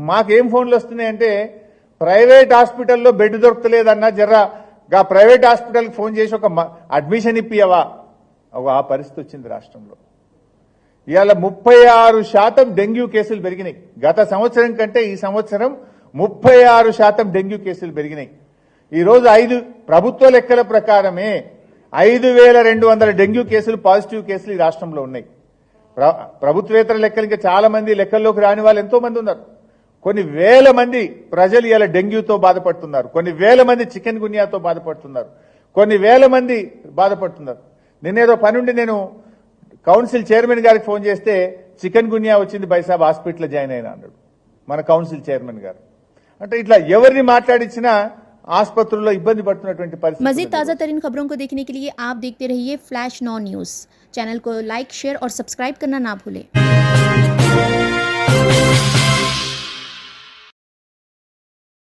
మాకేం ఫోన్లు వస్తున్నాయంటే ప్రైవేట్ హాస్పిటల్లో బెడ్ దొరకలేదన్నా జర్రా ప్రైవేట్ హాస్పిటల్కి ఫోన్ చేసి ఒక అడ్మిషన్ ఇప్పియవా. ఆ పరిస్థితి వచ్చింది రాష్ట్రంలో. ఇవాళ 36% డెంగ్యూ కేసులు పెరిగినాయి. గత సంవత్సరం కంటే ఈ సంవత్సరం 36% డెంగ్యూ కేసులు పెరిగినాయి. ఈరోజు ప్రభుత్వ లెక్కల ప్రకారమే 5200 డెంగ్యూ కేసులు పాజిటివ్ కేసులు ఈ రాష్ట్రంలో ఉన్నాయి. ప్రభుత్వేతర లెక్కలు ఇంకా చాలా మంది లెక్కల్లోకి రాని వాళ్ళు ఎంతో మంది ఉన్నారు. కొన్ని వేల మంది ప్రజలు ఇలా డెంగ్యూతో బాధపడుతున్నారు. కొన్ని వేల మంది చికెన్ గున్యాతో బాధపడుతున్నారు. కొన్ని వేల మంది బాధపడుతున్నారు. నిన్నేదో పనుండి నేను కౌన్సిల్ చైర్మన్ గారికి ఫోన్ చేస్తే చికెన్ గున్యా వచ్చింది బైసాబ్ హాస్పిటల్ జాయిన్ అయినా అన్నాడు మన కౌన్సిల్ చైర్మన్ గారు. అంటే ఇట్లా ఎవరిని మాట్లాడించినా ఆసుపత్రుల్లో ఇబ్బంది పడుతున్నటువంటి పరిస్థితి. मजीद ताज़ा तरीन खबरों को देखने के लिए आप देखते रहिए फ्लैश 9 न्यूज़। चैनल को लाइक, शेयर और सब्सक्राइब करना ना भूलें।